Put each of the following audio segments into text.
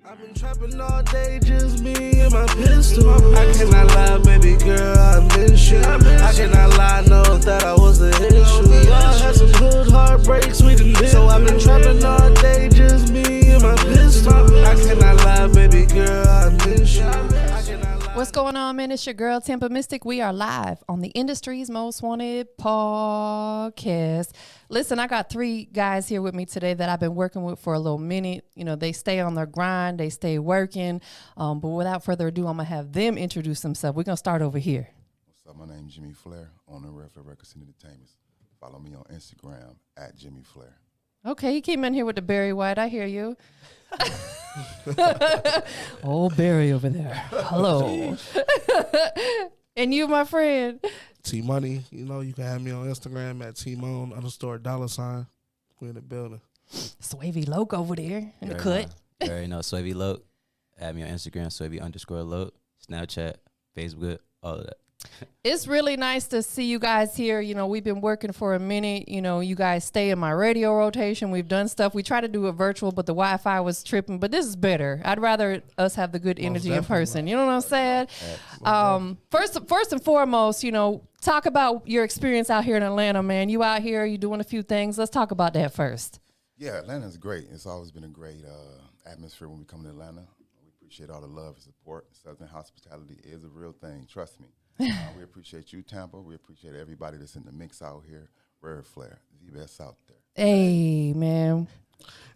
I've been trapping all day, just me and my pistol. I cannot lie, baby girl, I miss you. I cannot lie, know that I was the issue. I had some good heartbreaks, we done been. So I've been trapping all day, just me and my pistol. I cannot lie, baby girl, I miss you. What's going on, man? It's your girl, Tampa Mystic. We are live on the industry's most wanted podcast. Listen, I got three guys here with me today that I've been working with for a little minute. You know, they stay on their grind, they stay working. But without further ado, I'm going to have them introduce themselves. We're going to start over here. What's up? My name is Jimmy Flair, owner of Flair Records and Entertainment. Follow me on Instagram at Jimmy Flair. Okay, you came in here with the Barry White. I hear you. Oh, Barry over there. Hello. And you, my friend? T-Money, you know, you can have me on Instagram at Tmone _$. We in the building. Swavy Loke over there in the cut. You already know Swavy Loke. Add me on Instagram, Swavy _Loke, Snapchat, Facebook, all of that. It's really nice to see you guys here. You know, we've been working for a minute. You know, you guys stay in my radio rotation. We've done stuff. We try to do it virtual, but the Wi-Fi was tripping. But this is better. I'd rather us have the good energy in person. You know what I'm saying? First and foremost, you know, talk about your experience out here in Atlanta, man. You out here, you doing a few things. Let's talk about that first. Yeah, Atlanta's great. It's always been a great atmosphere when we come to Atlanta. We appreciate all the love and support. Southern hospitality is a real thing. Trust me. We appreciate you, Tampa. We appreciate everybody that's in the mix out here. Rare Flair, the best out there. Hey, man.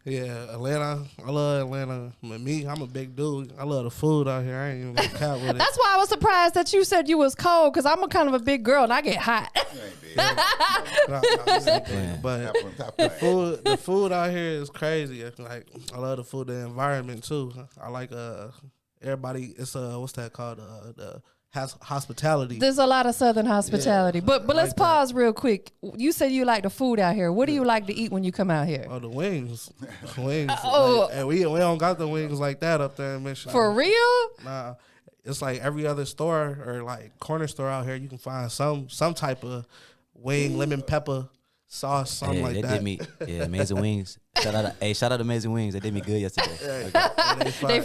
Yeah, Atlanta. I love Atlanta. Me, I'm a big dude. I love the food out here. I ain't even gonna cap with it. That's why I was surprised that you said you was cold, because I'm a kind of a big girl and I get hot. But the food out here is crazy. Like, I love the food, the environment too. I like everybody. It's what's that called? The hospitality. There's a lot of Southern hospitality. Yeah, but let's pause real quick. You said you like the food out here. What do you like to eat when you come out here? Oh, the wings. Wings. Oh. Like, and we don't got the wings like that up there in Michigan. For real? Nah. It's like every other store or like corner store out here, you can find some type of wing, lemon pepper sauce, something like they that. did me, Amazing Wings. Shout out to Amazing Wings. They did me good yesterday.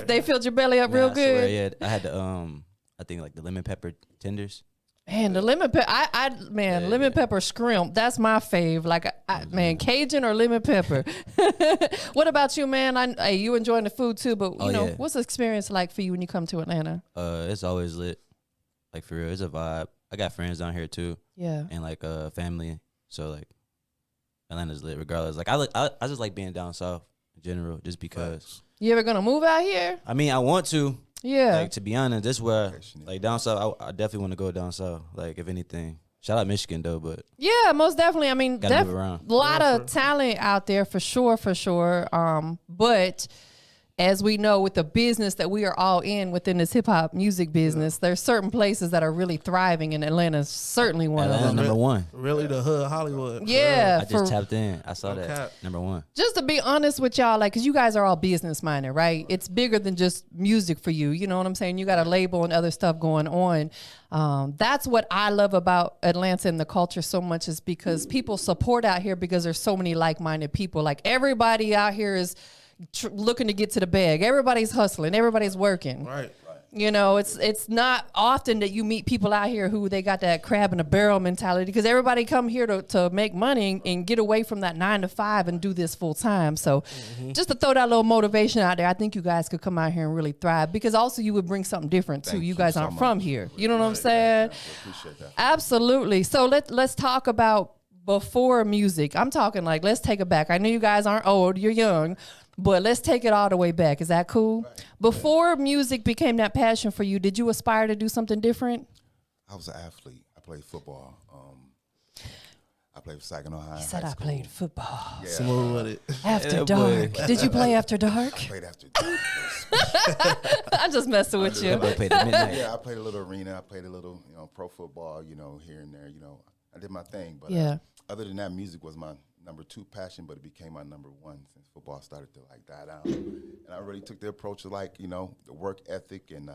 They filled your belly up real good. Swear, I had the I think like the lemon pepper tenders. Man, the lemon pepper, lemon pepper scrimp. That's my fave. Like, man, Cajun or lemon pepper. What about you, man? Hey, you enjoying the food too, but you know, what's the experience like for you when you come to Atlanta? It's always lit. Like, for real, it's a vibe. I got friends down here too. Yeah. And like family. So like, Atlanta's lit regardless. Like, I just like being down south in general, just because. You ever gonna move out here? I mean, I want to. Yeah. Like, to be honest, this where, like, down south, I definitely want to go down south. Like, if anything. Shout out Michigan, though, but. Yeah, most definitely. I mean, gotta move around. A lot of talent out there for sure. But as we know, with the business that we are all in within this hip hop music business, there's certain places that are really thriving, and Atlanta's certainly one of them. Number one. Really, the hood Hollywood. Yeah. I just tapped in. I saw that. Number one. Just to be honest with y'all, like, because you guys are all business minded, right? It's bigger than just music for you. You know what I'm saying? You got a label and other stuff going on. That's what I love about Atlanta and the culture so much, is because people support out here because there's so many like-minded people. Like, everybody out here is looking to get to the bag. Everybody's hustling. Everybody's working. Right. You know, it's not often that you meet people out here who they got that crab in a barrel mentality, because everybody come here to make money and get away from that 9 to 5 and do this full time. So just to throw that little motivation out there, I think you guys could come out here and really thrive, because also you would bring something different too. You guys aren't from here. You know what I'm saying? Appreciate that. Absolutely. So let's talk about before music. I'm talking like, let's take it back. I know you guys aren't old, you're young, but let's take it all the way back. Is that cool? Right. Before music became that passion for you, did you aspire to do something different? I was an athlete. I played football. I played for Saginaw High. He said I played football. Yeah. Smooth with it. After dark. Did you play after dark? I played after dark. I'm just messing with you. Yeah, I played a little arena. I played a little, pro football, here and there. I did my thing. But other than that, music was my number 2 passion, but it became my number 1 since football started to die down. And I really took the approach of the work ethic and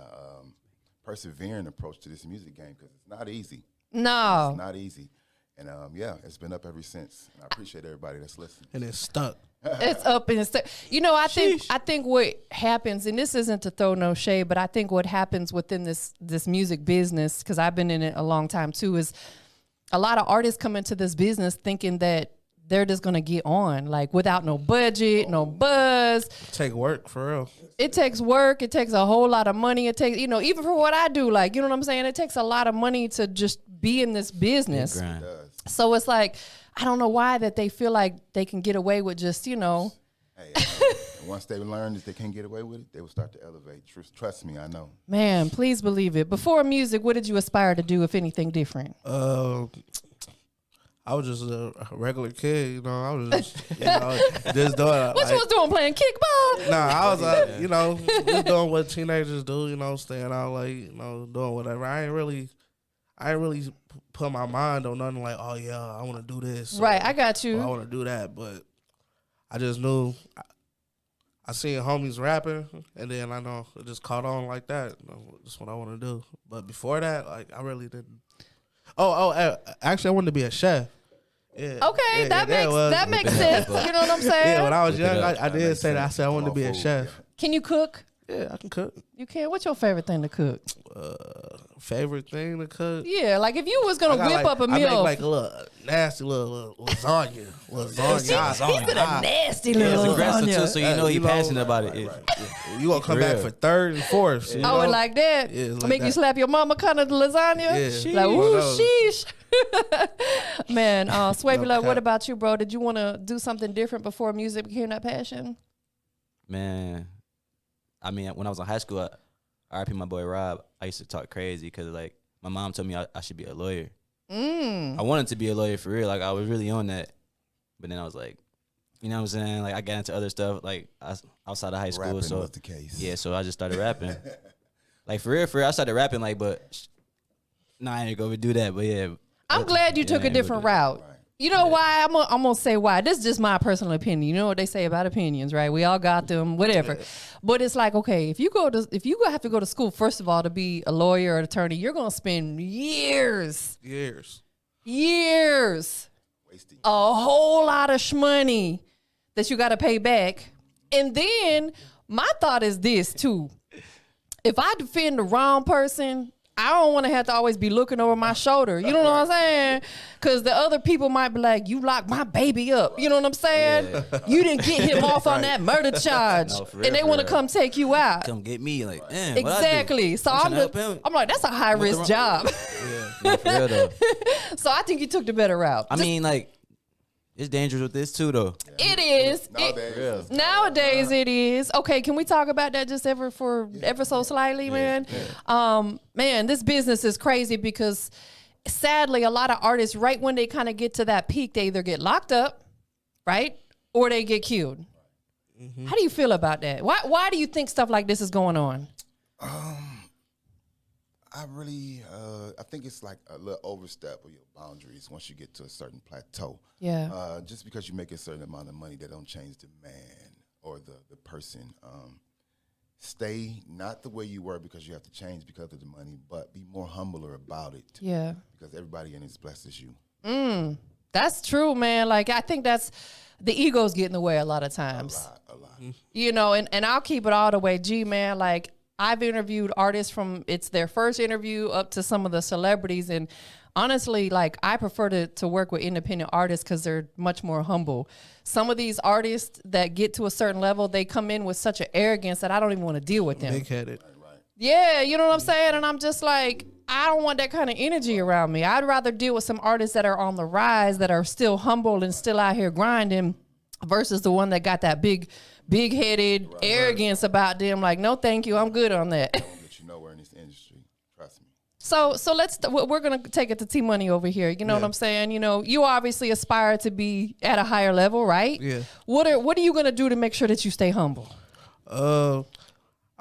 persevering approach to this music game, because it's not easy. No. It's not easy. And it's been up ever since. And I appreciate everybody that's listening. And it's stuck. It's up in the I think what happens, and this isn't to throw no shade, but I think what happens within this music business, because I've been in it a long time too, is a lot of artists come into this business thinking that they're just gonna get on, like without no budget, no buzz. Take work for real. It takes work. It takes a whole lot of money. It takes, even for what I do, like, you know what I'm saying? It takes a lot of money to just be in this business. So it's like, I don't know why that they feel like they can get away with just, Hey, once they learn that they can't get away with it, they will start to elevate. Trust me, I know. Man, please believe it. Before music, what did you aspire to do, if anything different? I was just a regular kid, I was just, just doing. What you was doing, playing kickball? Nah, I was, just doing what teenagers do, staying out late, doing whatever. I ain't really put my mind on nothing like, oh yeah, I want to do this. Right, I got you. I want to do that, but I just knew. I seen homies rapping, and then I know it just caught on like that. That's what I want to do. But before that, like, I really didn't. Actually, I wanted to be a chef. Yeah. Okay, that makes sense. You know what I'm saying? Yeah, when I was young, I did say that. I said I wanted to be a chef. Can you cook? Yeah, I can cook. You can? What's your favorite thing to cook? Favorite thing to cook? Yeah, like if you was gonna whip up a meal. I make like a little nasty little lasagna. He's a nasty little it's aggressive lasagna. Too, so he passionate about it. Right. You gonna come back for third and fourth. You know? Like that? Yeah, like make that. You slap your mama kind of lasagna? Yeah. Like, ooh, sheesh. Man, Swavy Loke, what about you, bro? Did you want to do something different before music became that passion? Man, I mean, when I was in high school, RIP my boy Rob, I used to talk crazy because, like, my mom told me I should be a lawyer. I wanted to be a lawyer for real. Like, I was really on that. But then I was like, you know what I'm saying? Like, I got into other stuff, like, outside of high school. Rapping so was the case. Yeah, so I just started rapping. Like, for real, I started rapping, like, but I ain't gonna do that. But, yeah. I'm glad you took a different route. Right. You know why? I'm gonna say why. This is just my personal opinion. You know what they say about opinions, right? We all got them, whatever. But it's like, okay, if you have to go to school, first of all, to be a lawyer or an attorney, you're gonna spend years, wasting a whole lot of shmoney that you got to pay back. And then my thought is this too: if I defend the wrong person, I don't want to have to always be looking over my shoulder. You know what I'm saying? Because the other people might be like, you locked my baby up. You know what I'm saying? Yeah. You didn't get him off on that murder charge. No, real, and they want to come take you out. Come get me. Like, exactly. So I'm like, that's a high risk job. No, for real, though. So I think you took the better route. I mean, like, it's dangerous with this too, though. It is. Nowadays it is. Okay, can we talk about that just ever so slightly, man? Yeah. Man, this business is crazy because sadly, a lot of artists, right when they kind of get to that peak, they either get locked up, right, or they get killed. Mm-hmm. How do you feel about that? Why do you think stuff like this is going on? I think it's like a little overstep of your boundaries once you get to a certain plateau. Yeah. Just because you make a certain amount of money, that don't change the man or the person. Stay not the way you were because you have to change because of the money, but be more humbler about it. Yeah. Because everybody in it is blessed as you. That's true, man. Like, I think that's the ego's get in the way a lot of times. A lot. You know, and I'll keep it all the way G, man. Like, I've interviewed artists from it's their first interview up to some of the celebrities. And honestly, like, I prefer to work with independent artists because they're much more humble. Some of these artists that get to a certain level, they come in with such an arrogance that I don't even want to deal with them. Big-headed. Right. Yeah, you know what I'm saying? And I'm just like, I don't want that kind of energy around me. I'd rather deal with some artists that are on the rise, that are still humble and still out here grinding versus the one that got that big-headed arrogance about them. Like, no, thank you. I'm good on that. I won't get you nowhere in this industry. Trust me. So we're going to take it to T-Money over here. You know what I'm saying? You know, you obviously aspire to be at a higher level, right? Yeah. What are you going to do to make sure that you stay humble?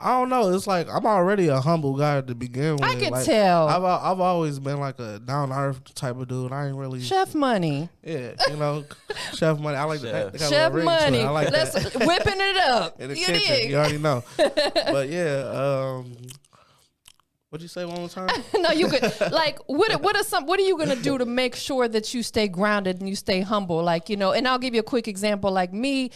I don't know. It's like I'm already a humble guy to begin with. I can like, tell. I've always been like a down to earth type of dude. I ain't really Chef Money. Yeah, you know, Chef Money. I like that. Chef Money. I like Let's whipping it up in the kitchen. You already know. But yeah, What'd you say one more time? No, you could like what are you gonna do to make sure that you stay grounded and you stay humble? Like, you know, and I'll give you a quick example. Like me,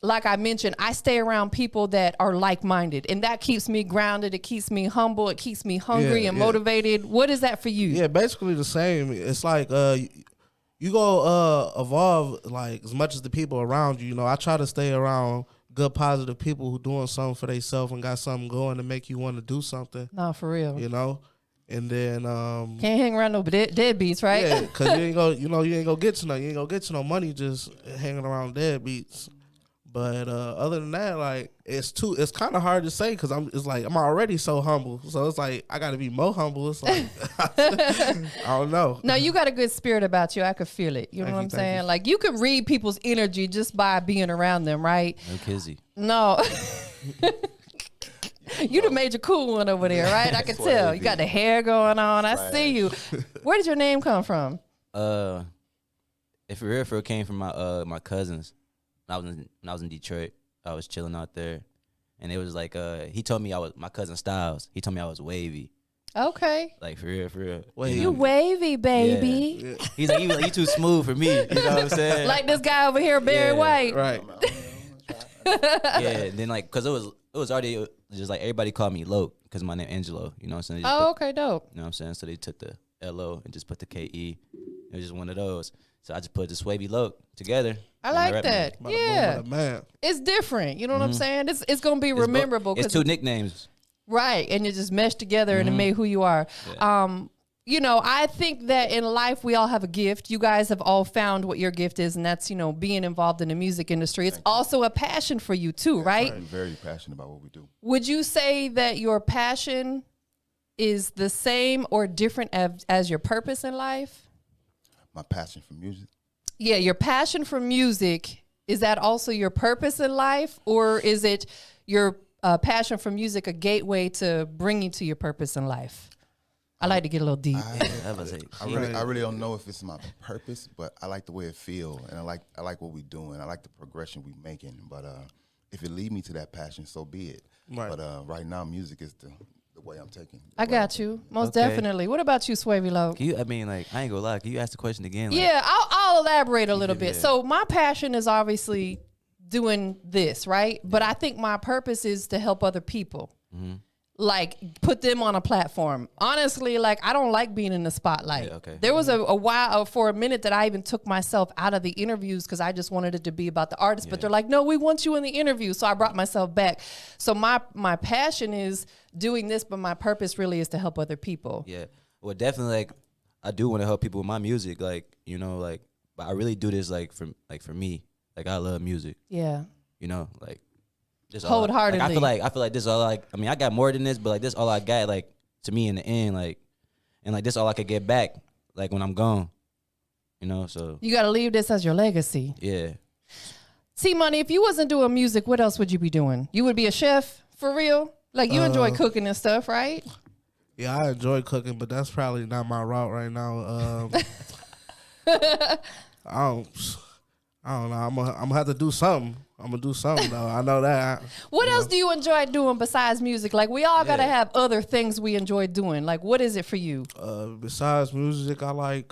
like I mentioned, I stay around people that are like-minded, and that keeps me grounded. It keeps me humble. It keeps me hungry and motivated. What is that for you? Yeah, basically the same. It's like you go evolve like as much as the people around you. You know, I try to stay around good, positive people who doing something for themselves and got something going to make you want to do something. No, for real. You know, and then can't hang around no deadbeats, right? Yeah, because you ain't gonna get to no money just hanging around deadbeats. But other than that, like it's kind of hard to say because I'm already so humble, so it's like I got to be more humble. It's like I don't know. No, you got a good spirit about you. I could feel it. You know what I'm saying? Like you could read people's energy just by being around them, right? No kizzy. No. You the major cool one over there, right? I can tell. You got the hair going on. I see you. Where did your name come from? If real for it came from my cousins. When I was in Detroit, I was chilling out there, and it was like he told me I was my cousin Styles. He told me I was wavy. Okay. Like for real. Wavy. You wavy, baby. Yeah. He's like you too smooth for me. You know what I'm saying? Like this guy over here, Barry White. Right. Yeah. And then like, cause it was already just like everybody called me Loke because my name Angelo. You know what I'm saying? Okay, dope. You know what I'm saying? So they took the LO and just put the KE. It was just one of those. So I just put the Swavy Loke together. I like that. Yeah. Man. It's different. You know what I'm saying? It's going to be rememberable. It's two nicknames. Right. And you just mesh together and it made who you are. Yeah. You know, I think that in life we all have a gift. You guys have all found what your gift is, and that's, you know, being involved in the music industry. It's also a passion for you too, right? I'm very passionate about what we do. Would you say that your passion is the same or different as your purpose in life? My passion for music. Yeah, your passion for music, is that also your purpose in life, or is it your passion for music a gateway to bring you to your purpose in life? I like to get a little deep. I really don't know if it's my purpose, but I like the way it feels, and I like what we're doing. I like the progression we're making. But if it lead me to that passion, so be it. Right. But right now, music is the way I'm taking. I got you. Most definitely. What about you, Swavy Loke? I mean, like, I ain't gonna lie. Can you ask the question again? Like, yeah, I'll elaborate a little bit. Yeah. So my passion is obviously doing this, right? But I think my purpose is to help other people. Mm-hmm. Like, put them on a platform. Honestly, like, I don't like being in the spotlight. Yeah, okay. There was a while, for a minute, that I even took myself out of the interviews because I just wanted it to be about the artist. Yeah. But they're like, no, we want you in the interview. So I brought myself back. So my passion is doing this, but my purpose really is to help other people. Yeah. Well, definitely, like, I do want to help people with my music. Like, you know, like, but I really do this, like, for me. Like, I love music. Yeah. You know, like. Wholeheartedly. Like, I feel like this is all I mean, I got more than this, but like this all I got, like, to me in the end, like, and like this all I could get back, like, when I'm gone. You know, so you gotta leave this as your legacy. Yeah. T-Money, if you wasn't doing music, what else would you be doing? You would be a chef for real? Like, you enjoy cooking and stuff, right? Yeah, I enjoy cooking, but that's probably not my route right now. I don't know. I'm gonna have to do something. I'm gonna do something though. I know that. What else do you enjoy doing besides music? Like, we all gotta have other things we enjoy doing. Like, what is it for you? Besides music, I like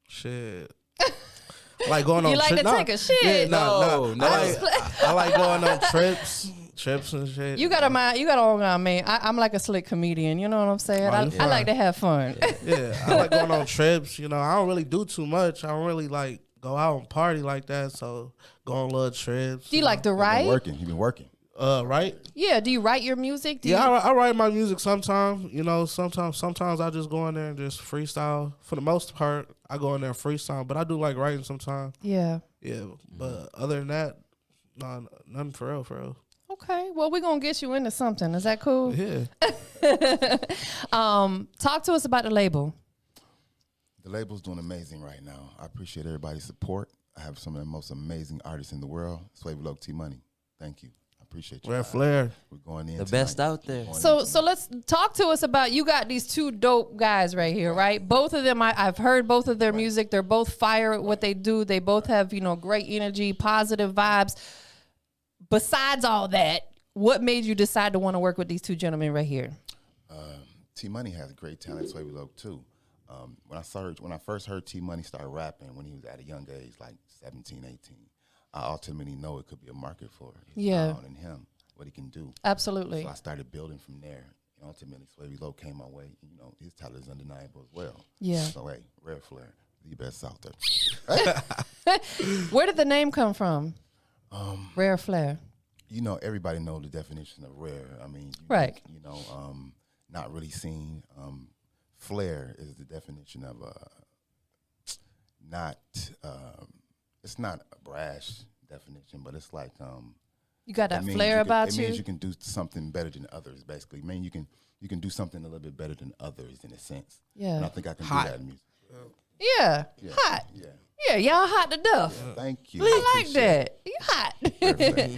shit. I like going on. You like to take a shit? Yeah, no. I like going on trips and shit. You got on me. I'm like a slick comedian. You know what I'm saying? I like to have fun. Yeah, I like going on trips. You know, I don't really do too much. I don't really like go out and party like that. So go on little trips. Do you like to write? You've been working. Right? Yeah. Do you write your music? I write my music sometimes. You know, sometimes I just go in there and just freestyle. For the most part, I go in there and freestyle, but I do like writing sometimes. Yeah. Yeah, but other than that, nothing for real. Okay, well, we're going to get you into something. Is that cool? Yeah. Talk to us about the label. The label's doing amazing right now. I appreciate everybody's support. I have some of the most amazing artists in the world. Swavy Loke, Tmone. Thank you. I appreciate you. We're Flair. We're going in the tonight. best out there. So let's talk to us about, you got these two dope guys right here, right? Both of them, I've heard both of their music. They're both fire at what they do. They both have, you know, great energy, positive vibes. Besides all that, what made you decide to want to work with these two gentlemen right here? T-Money has great talent. Swavy Loke too. When I first heard T-Money start rapping when he was at a young age, like 17, 18, I ultimately know it could be a market for his sound and him, what he can do. Absolutely. So I started building from there. And ultimately, Swavy Loke came my way. You know, his talent is undeniable as well. Yeah. So hey, Rare Flair, the best out there. Where did the name come from? Rare Flair. You know, everybody knows the definition of rare. I mean, Right. You know, not really seen. Flair is the definition of not. It's not a brash definition, but it's like You got that it means flair about It you. means you can do something better than others. Basically, I mean, you can do something a little bit better than others in a sense. Yeah. And I think I can Hot. do that in music. Yeah. Yeah. Hot. Yeah. Yeah, y'all hot to death. Thank you. I like that. You hot.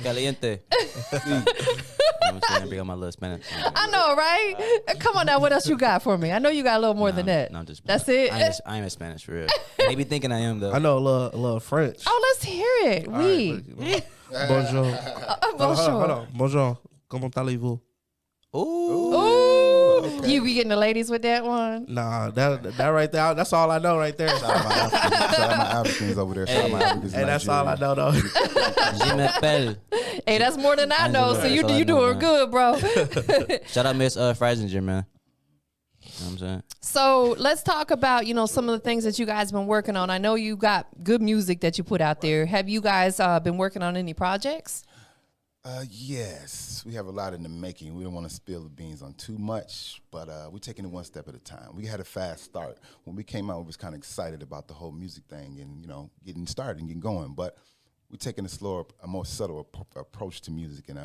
Caliente. You know what I'm saying? Big on my little Spanish. I know, right? Come on now, what else you got for me? I know you got a little more than that. No, I'm just. That's it. I ain't Spanish for real. They be thinking I am though. I know a little French. Oh, let's hear it. All Oui. right, but, you know. Bonjour. Hold on. Bonjour. Comment allez-vous? Ooh. You be getting the ladies with that one? Nah, that right there. That's all I know right there. Shout out my Africans over there. Shout out my Africans in Hey, that's all I Nigeria. know though. Je m'appelle. Hey, that's more than I know. So That's all I you know, doing man. good, bro. Shout out Miss Freisinger, man. You know what I'm saying? So let's talk about, some of the things that you guys been working on. I know you got good music that you put out there. Have you guys been working on any projects? Yes, we have a lot in the making. We don't want to spill the beans on too much, but we're taking it one step at a time. We had a fast start. When we came out, we was kind of excited about the whole music thing and, getting started and getting going. But we're taking a more subtle approach to music, and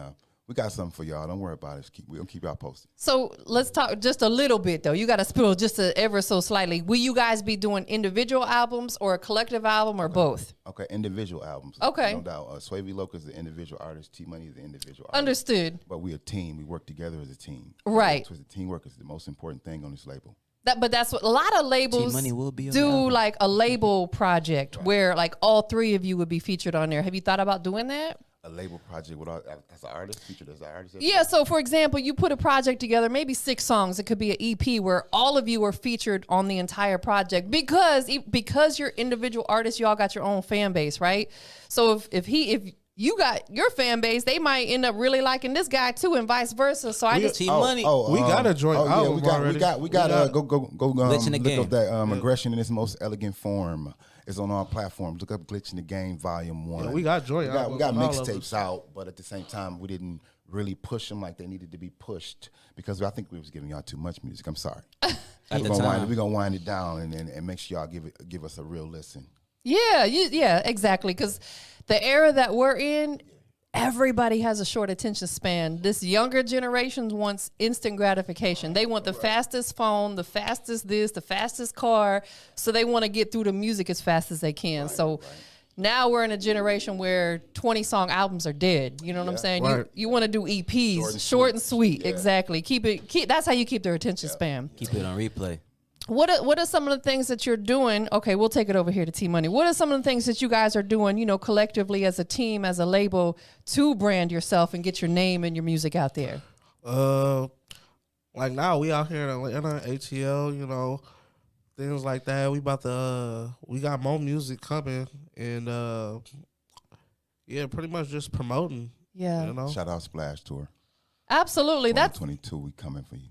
we got something for y'all. Don't worry about it. We're going to keep y'all posted. So let's talk just a little bit, though. You got to spill just ever so slightly. Will you guys be doing individual albums or a collective album or both? Okay, individual albums. Okay. No doubt. Swavy Loke is the individual artist. T-Money is the individual artist. Understood. But we're a team. We work together as a team. Right. So the teamwork is the most important thing on this label. But that's what a lot of labels T-Money will be on the do, album. like a label project where like all three of you would be featured on there. Have you thought about doing that? A label project with as an artist, featured as an artist. Yeah, so for example, you put a project together, maybe 6 songs. It could be an EP where all of you are featured on the entire project because you're individual artists. You all got your own fan base, right? So if you got your fan base, they might end up really liking this guy too, and vice versa. So I just T-Money. We got a joint album we got already. we got go Glitch in the look Game. up that aggression in its most elegant form. It's on all platforms. Look up Glitch in the Game Volume 1. Yeah, we got joint we got albums on all of mixtapes out, but at the same time we didn't really push them like they needed to be pushed because I think we was giving y'all too much music. I'm sorry. At the We're time. gonna wind it down and make sure y'all give us a real listen. yeah, exactly. Because the era that we're in, everybody has a short attention span. This younger generation wants instant gratification. They want the fastest phone, the fastest this, the fastest car. So they want to get through the music as fast as they can. Now we're in a generation where 20-song albums are dead. You know what I'm saying? Right. You want to do EPs, short and sweet. Yeah. Exactly. That's how you keep their attention span. Keep it on replay. What are some of the things that you're doing? Okay, we'll take it over here to T-Money. What are some of the things that you guys are doing, collectively as a team, as a label, to brand yourself and get your name and your music out there? Like now we out here in Atlanta, ATL, things like that. We got more music coming and pretty much just promoting. Yeah. Shout out Splash Tour. Absolutely. That's 2022, we coming for you.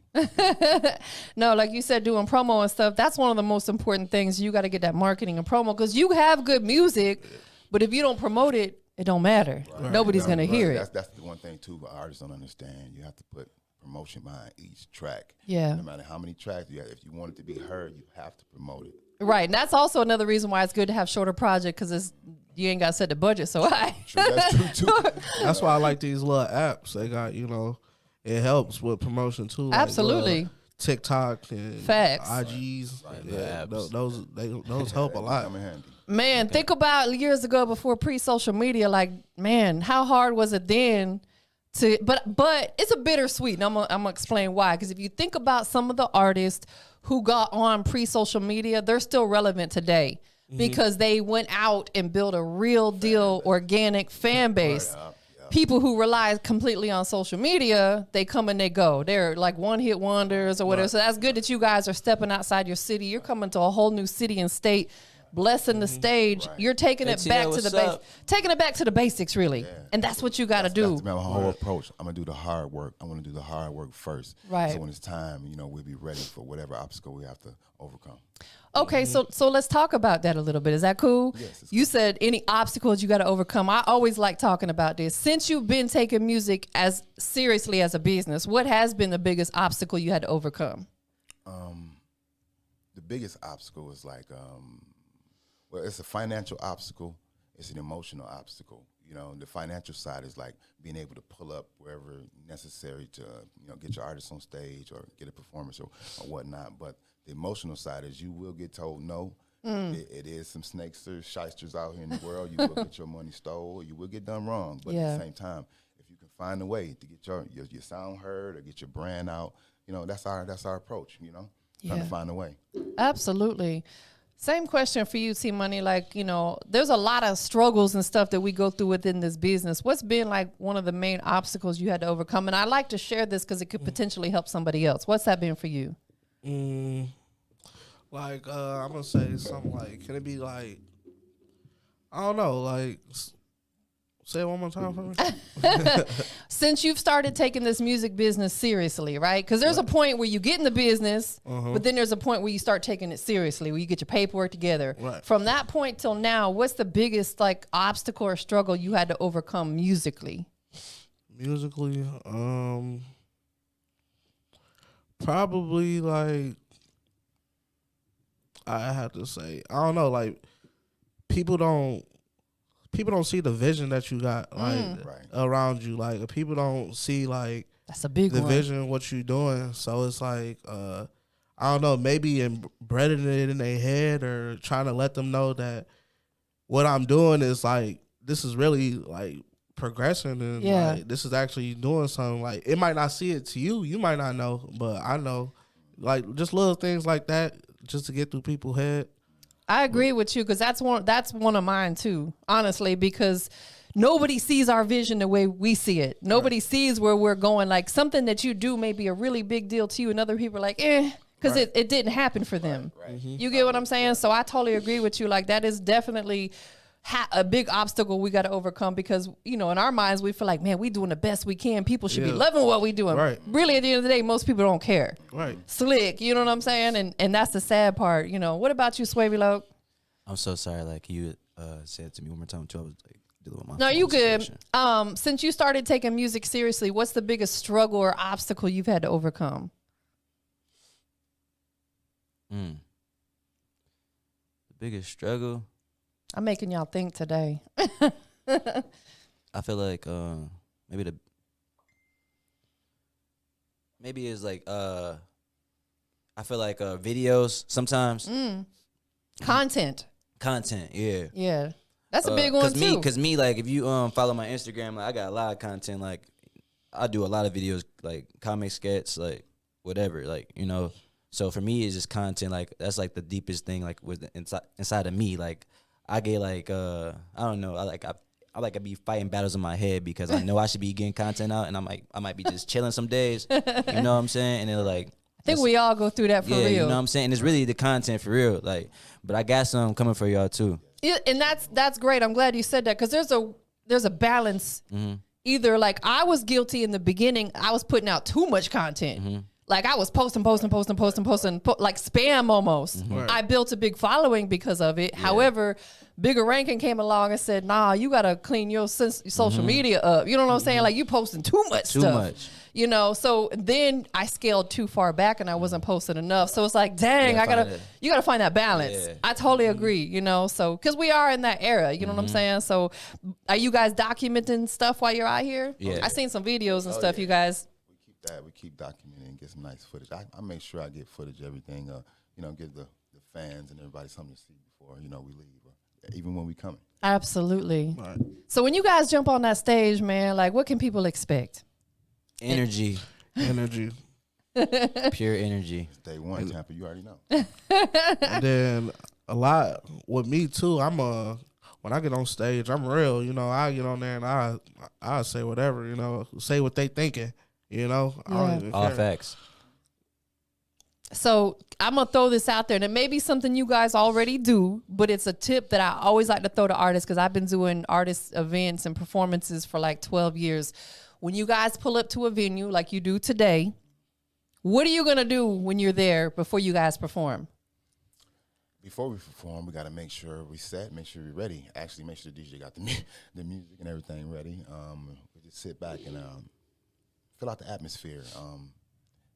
no, like you said, doing promo and stuff. That's one of the most important things. You got to get that marketing and promo because you have good music, but if you don't promote it, it don't matter. Right. Nobody's gonna hear it. That's the one thing too. Artists don't understand. You have to put promotion behind each track. Yeah. No matter how many tracks you have, if you want it to be heard, you have to promote it. Right, and that's also another reason why it's good to have shorter projects because you ain't got to set the budget so high. True, that's true too. That's why I like these little apps. They got, it helps with promotion too. Like, Absolutely. TikTok and Facts. IGs. Yeah, apps. those help a lot. Come in handy. Man, think about years ago before pre-social media. Like, man, how hard was it then? But it's a bittersweet. And I'm gonna explain why. Because if you think about some of the artists who got on pre-social media, they're still relevant today because they went out and built a real deal organic fan base. people who rely completely on social media, they come and they go. They're like one-hit wonders or whatever. Right. So that's good that you guys are stepping outside your city. You're coming to a whole new city and state, blessing the stage. Right. You're taking it back to the basics. Taking it back to the basics, really. Yeah. And that's what you got to do. That's my whole approach. I'm going to do the hard work. I want to do the hard work first. Right. So when it's time, you know, we'll be ready for whatever obstacle we have to overcome. Okay, so let's talk about that a little bit. Is that cool? Yes. You said any obstacles you got to overcome. I always like talking about this. Since you've been taking music as seriously as a business, what has been the biggest obstacle you had to overcome? The biggest obstacle is like, well, it's a financial obstacle. It's an emotional obstacle. You know, the financial side is like being able to pull up wherever necessary to, you know, get your artist on stage or get a performance or whatnot. But the emotional side is you will get told no. It is some snakes or shysters out here in the world. You will get your money stole. You will get done wrong. But at the same time, if you can find a way to get your sound heard or get your brand out, you know, that's our approach, you know, trying to find a way. Absolutely. Same question for you, T-Money. Like, you know, there's a lot of struggles and stuff that we go through within this business. What's been like one of the main obstacles you had to overcome? And I like to share this because it could potentially help somebody else. What's that been for you? Like, I'm going to say something like, can it be like, I don't know, like, say it one more time for me. Since you've started taking this music business seriously, right? Because there's a point where you get in the business, but then there's a point where you start taking it seriously, where you get your paperwork together. Right. From that point till now, what's the biggest like obstacle or struggle you had to overcome musically? Musically, probably like, I have to say, I don't know, like people don't see the vision that you got like around you. Like people don't see like that's a big the one. vision what you doing. So it's like I don't know, maybe embedding it in their head or trying to let them know that what I'm doing is like this is really like progressing and like this is actually doing something. Like it might not see it to you, you might not know, but I know. Like just little things like that just to get through people's head. I agree with you because that's one of mine too, honestly, because nobody sees our vision the way we see it. Nobody sees where we're going. Like something that you do may be a really big deal to you and other people are like, because it didn't happen for them. You get what I'm saying? So I totally agree with you. Like that is definitely a big obstacle we got to overcome because, you know, in our minds, we feel like, man, we doing the best we can. People should be loving what we doing. Right. Really, at the end of the day, most people don't care. Right. Slick, you know what I'm saying? And that's the sad part. You know, what about you, Swavy Loke? I'm so sorry. Like you said to me one more time too. I was like dealing with my No, you good. situation. Since you started taking music seriously, what's the biggest struggle or obstacle you've had to overcome? The biggest struggle. I'm making y'all think today. I feel like maybe it's like I feel like videos sometimes. Content, yeah. Yeah. That's a big one too. Cause me, like if you follow my Instagram, like I got a lot of content. Like I do a lot of videos, like comic sketch, like whatever, like, you know. So for me, it's just content. Like that's like the deepest thing, like with inside of me. Like I get like I don't know. I be fighting battles in my head because I know I should be getting content out, and I might be just chilling some days. You know what I'm saying? And they're like, I think we all go through that for real. You know what I'm saying? And it's really the content for real. Like, but I got some coming for y'all too. Yeah, and that's great. I'm glad you said that because there's a balance. Either like I was guilty in the beginning, I was putting out too much content. Like I was posting, like spam almost. Right. I built a big following because of it. However, Bigger Rankin came along and said, nah, you got to clean your social media up. You know what I'm saying? Like you posting too much stuff. You know, so then I scaled too far back and I wasn't posting enough. So it's like, dang, you gotta find that balance. Yeah. I totally agree, you know, so because we are in that era, you know what I'm saying? So are you guys documenting stuff while you're out here? Yeah. I seen some videos and stuff, you guys. We keep documenting and get some nice footage. I make sure I get footage, everything, you know, give the fans and everybody something to see before, you know, we leave, even when we coming. Absolutely. Right. So when you guys jump on that stage, man, like what can people expect? Energy. Energy. Pure energy. It's day one, Tampa, you already know. And then a lot with me too, when when I get on stage, I'm real. You know, I get on there and I say whatever. You know, say what they thinking. You know, I don't even All care. facts. So I'm gonna throw this out there, and it may be something you guys already do, but it's a tip that I always like to throw to artists because I've been doing artist events and performances for like 12 years. When you guys pull up to a venue like you do today, what are you gonna do when you're there before you guys perform? Before we perform, we got to make sure we set, make sure we're ready. Actually, make sure the DJ got the music and everything ready. We just sit back and fill out the atmosphere.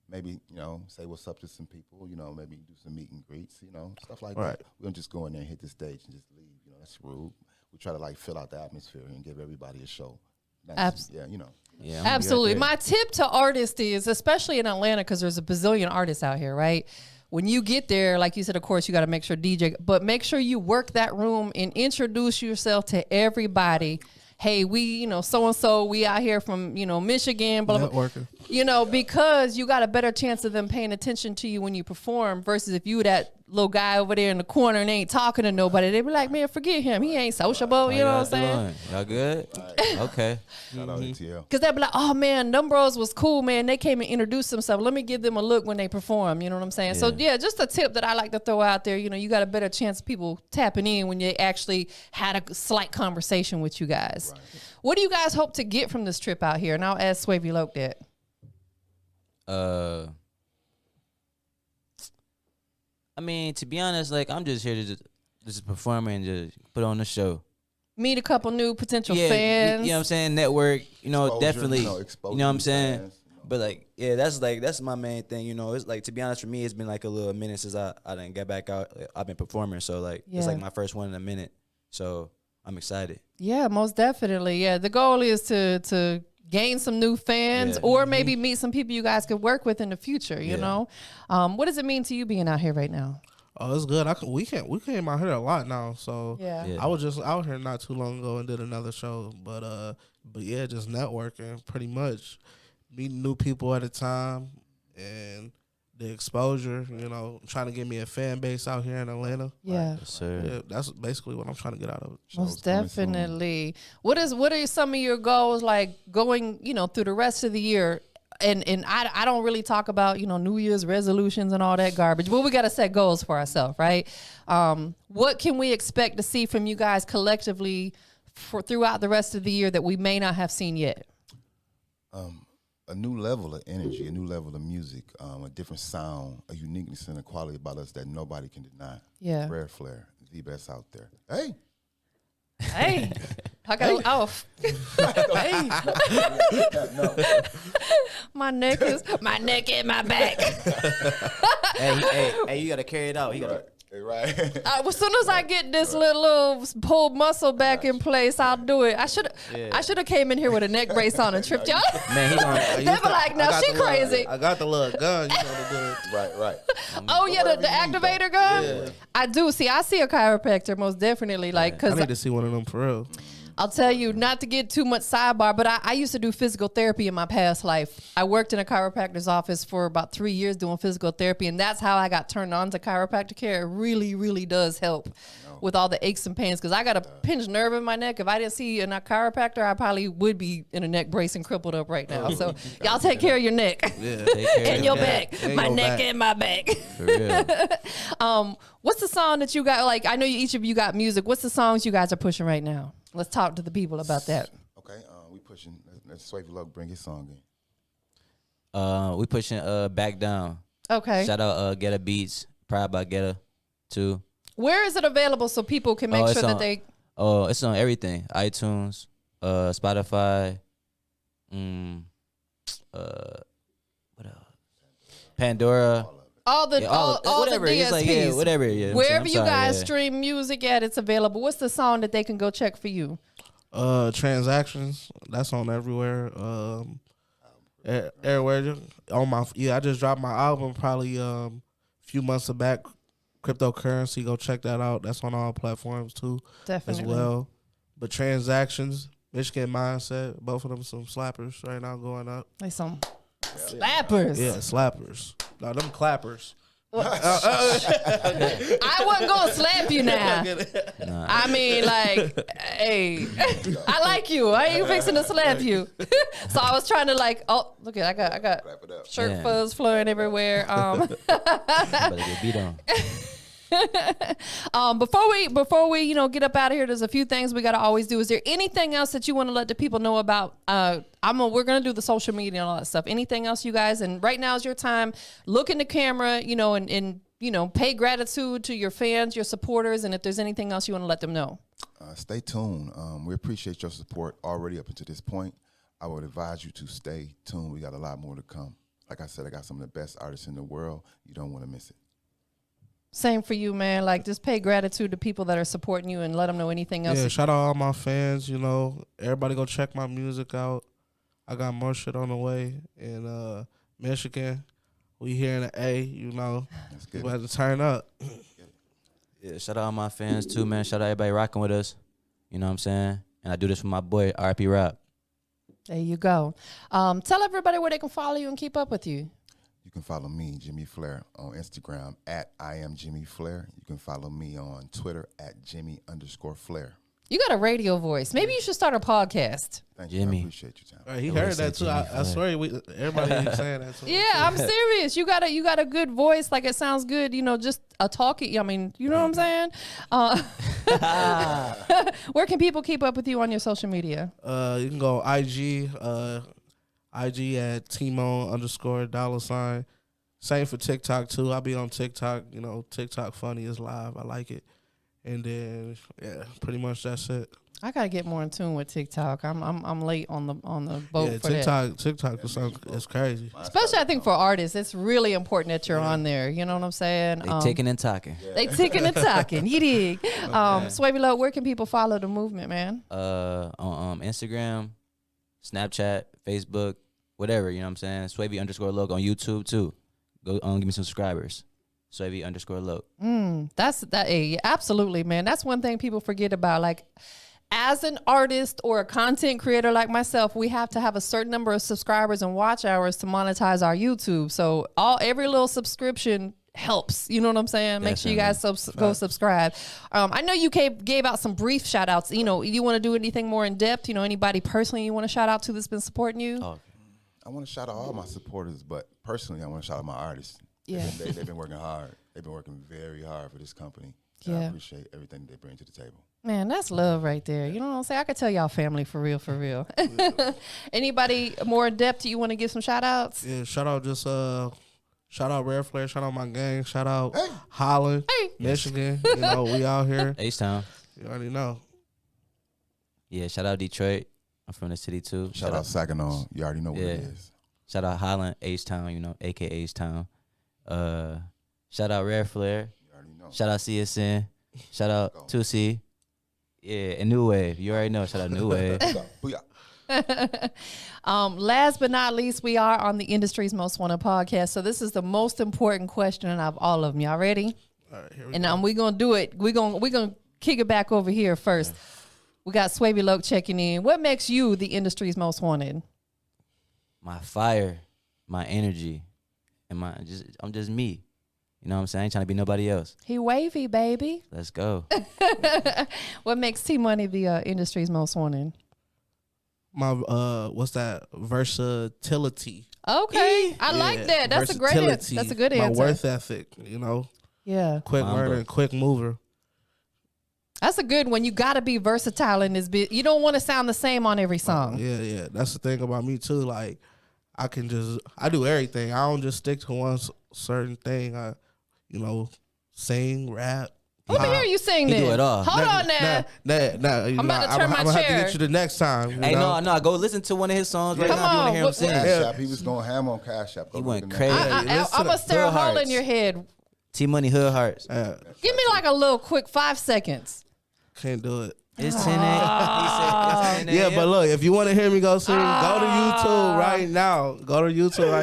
Maybe, you know, say what's up to some people, you know, maybe do some meet and greets, you know, stuff like that. We don't just go in there and hit the stage and just leave. You know, that's rude. We try to, like, fill out the atmosphere and give everybody a show. Yeah, you know. Yeah, Absolutely. My tip to artists is, especially in Atlanta, because there's a bazillion artists out here, right? When you get there, like you said, of course, you got to make sure DJ, but make sure you work that room and introduce yourself to everybody. Hey, we, you know, so-and-so, we out here from, you know, Michigan, blah, blah, blah. You know, because you got a better chance of them paying attention to you when you perform versus if you that little guy over there in the corner and ain't talking to nobody, they be like, man, forget him. He ain't sociable, you know what I'm saying? Y'all good? Okay. Shout out ATL. Because they'll be like, oh, man, them bros was cool, man. They came and introduced themselves. Let me give them a look when they perform. You know what I'm saying? So, yeah, just a tip that I like to throw out there. You know, you got a better chance of people tapping in when they actually had a slight conversation with you guys. Right. What do you guys hope to get from this trip out here? And I'll ask Swavy Loke that. I mean, to be honest, like, I'm just here to just perform and just put on the show. Meet a couple new potential fans. You know what I'm saying? Network, you know, exposure, definitely. You know what I'm saying? Fans, you know. But, like, yeah, that's my main thing, you know. It's like, to be honest, for me, it's been like a little minute since I didn't get back out. I've been performing, so, like, it's like my first one in a minute. So I'm excited. Yeah, most definitely. Yeah, the goal is to gain some new fans or maybe meet some people you guys could work with in the future, you know? What does it mean to you being out here right now? Oh, it's good. We came out here a lot now, so yeah. I was just out here not too long ago and did another show, but yeah, just networking pretty much, meeting new people at a time, and the exposure, you know, trying to get me a fan base out here in Atlanta. Yeah, yes, sir. Yeah, that's basically what I'm trying to get out of it. Most definitely. What are some of your goals, like going, you know, through the rest of the year? And I don't really talk about, you know, New Year's resolutions and all that garbage, but we got to set goals for ourselves, right? What can we expect to see from you guys collectively throughout the rest of the year that we may not have seen yet? A new level of energy, a new level of music, a different sound, a uniqueness and a quality about us that nobody can deny. Yeah. Rare Flair, the best out there. Hey. I got off. Hey. My neck and my back. hey, you gotta carry it out. Right. As soon as I get this little pulled muscle back in place, I'll do it. I should have came in here with a neck brace on and tripped y'all. Man, they were like, no, she crazy. I got the little gun. You know to do it. Right. Oh yeah, the activator gun. Yeah. I do see. I see a chiropractor most definitely. Like, cause I need to see one of them for real. I'll tell you, not to get too much sidebar, but I used to do physical therapy in my past life. I worked in a chiropractor's office for about 3 years doing physical therapy, and that's how I got turned on to chiropractic care. It really, really does help with all the aches and pains, because I got a pinched nerve in my neck. If I didn't see a chiropractor, I probably would be in a neck brace and crippled up right now. So y'all take care of your neck and your back. My neck and my back. For real. What's the song that you got? Like, I know each of you got music. What's the songs you guys are pushing right now? Let's talk to the people about that. Okay, we pushing. Let's Swavy Loke bring his song in. We pushing Back Down. Okay. Shout out Getta Beats, Pride by Getta, too. Where is it available so people can make sure that they? Oh, it's on everything: iTunes, Spotify, what else? Pandora. All the whatever. DSPs. It's like, whatever. Yeah, wherever you guys stream music at, it's available. What's the song that they can go check for you? Transactions. That's on everywhere. Everywhere. I just dropped my album probably a few months back. Cryptocurrency. Go check that out. That's on all platforms too. Definitely. As well. But Transactions, Michigan Mindset, both of them some slappers right now going up. Like some slappers. Yeah, slappers. No, them clappers. I wasn't gonna slap you now. Nah. I mean, like, hey, I like you. I ain't fixing to slap you. So I was trying to like, oh, look at, I got Wrap it up. shirt fuzz flowing everywhere. Better get beat on. Before we get up out of here, there's a few things we gotta always do. Is there anything else that you want to let the people know about? We're gonna do the social media and all that stuff. Anything else, you guys? And right now is your time. Look in the camera, and pay gratitude to your fans, your supporters, and if there's anything else you want to let them know. Stay tuned. We appreciate your support already up until this point. I would advise you to stay tuned. We got a lot more to come. Like I said, I got some of the best artists in the world. You don't want to miss it. Same for you, man. Like, just pay gratitude to people that are supporting you and let them know anything else. Yeah, shout out all my fans. Everybody go check my music out. I got more shit on the way in Michigan. We here in the A. That's good. We have to turn up. Yeah, shout out all my fans too, man. Shout out everybody rocking with us. You know what I'm saying? And I do this for my boy, RP Rob. There you go. Tell everybody where they can follow you and keep up with you. You can follow me, Jimmy Flair, on Instagram at I am Jimmy Flair. You can follow me on Twitter at Jimmy_Flair. You got a radio voice. Maybe you should start a podcast. Thank you. Jimmy. I appreciate your time. He I heard always that say too. I Jimmy swear, everybody is saying that too. Yeah, I'm serious. You got a good voice. Like, it sounds good. Just a talkie. I mean, you know what I'm saying? Where can people keep up with you on your social media? You can go IG at Tmone_$. Same for TikTok too. I'll be on TikTok. TikTok funny is live. I like it. And then pretty much that's it. I gotta get more in tune with TikTok. I'm late on the boat for that. TikTok is crazy. Especially, I think, for artists, it's really important that you're on there. You know what I'm saying? They ticking and talking. They ticking and talking. You dig? Swavy Loke, where can people follow the movement, man? On Instagram, Snapchat, Facebook, whatever. You know what I'm saying? Swavy_Loke on YouTube too. Go give me some subscribers. Swavy_Loke. That's that. Absolutely, man. That's one thing people forget about. Like, as an artist or a content creator like myself, we have to have a certain number of subscribers and watch hours to monetize our YouTube. So every little subscription helps. You know what I'm saying? Make sure you guys go subscribe. I know you gave out some brief shout outs. You want to do anything more in depth? Anybody personally you want to shout out to that's been supporting you? I want to shout out all my supporters, but personally, I want to shout out my artists. Yeah. They've been working hard. They've been working very hard for this company. Yeah. I appreciate everything they bring to the table. Man, that's love right there. You know what I'm saying? I could tell y'all family for real, for real. Anybody more in depth you want to give some shout outs? Yeah, shout out Rare Flair, shout out my gang, shout out Holland, Michigan. We out here. H-Town. You already know. Yeah, shout out Detroit. I'm from the city too. Shout out Saginaw. You already know what it is. Shout out Holland, H-Town, aka H-Town. Shout out Rare Flair. You already know. Shout out CSN. Shout out 2C. Yeah, and New Wave. You already know. Shout out New Wave. Last but not least, we are on the industry's most wanted podcast. So this is the most important question of all of them. Y'all ready? All right, here we and go. we're gonna do it. We're gonna kick it back over here first. We got Swavy Loke checking in. What makes you the industry's most wanted? My fire, my energy, and I'm just me. You know what I'm saying? I ain't trying to be nobody else. He wavy, baby. Let's go. What makes T-Money the industry's most wanted? My what's that? Versatility. Okay, I like that. That's a great answer. That's a good answer. My worth ethic. Yeah. Quick learner and quick mover. That's a good one. You got to be versatile in this bit. You don't want to sound the same on every song. Yeah. That's the thing about me too. Like, I do everything. I don't just stick to one certain thing. I, sing, rap. Let me hear you sing He then. do it all. Hold on now. I'm about to turn my I'm gonna have to chair. get you the next time. Hey, no. Go listen to one of his songs right Come now if you want to hear him on. sing. Cash App. He was going ham on Cash App. He went crazy. I'm going to stare a hole in your head. T-Money Hood Hearts. Give me like a little quick 5 seconds. Can't do it. It's 10 a.m. He said it's 10 a.m. Yeah, but look, if you want to hear me go sing, go to YouTube right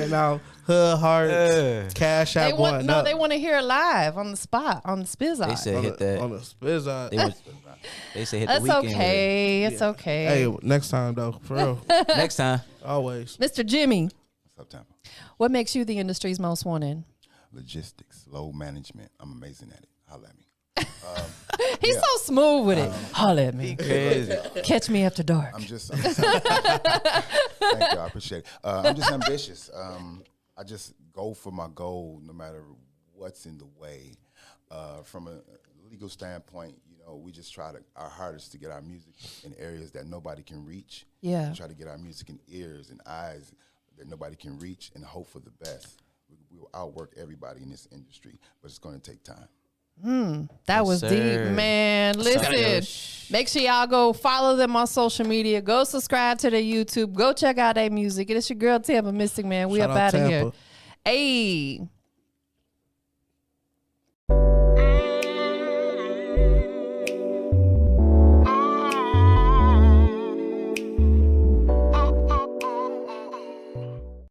now. Hood Hearts, Cash App one. No, they want to hear it live on the spot, on the Spizz. They said hit that. On the Spizz. They say hit That's the weekend. okay. It's okay. Hey, next time though, for real. Next time. Always. Mr. Jimmy, What's up, Tampa? what makes you the industry's most wanted? logistics, load management. I'm amazing at it. Holla at me. He's so smooth with it. Holla at me. Crazy. Catch me after dark. I'm just thank you, I appreciate it. I'm just ambitious. I just go for my goal no matter what's in the way. From a legal standpoint, we just try our hardest to get our music in areas that nobody can reach. Yeah. We try to get our music in ears and eyes that nobody can reach and hope for the best. We will outwork everybody in this industry, but it's going to take time. That was sir. deep, man. Listen, make sure y'all go follow them on social media. Go subscribe to their YouTube. Go check out their music. And it's your girl Tampa Mystic, man. We Shout up out out of here. Tampa. Hey.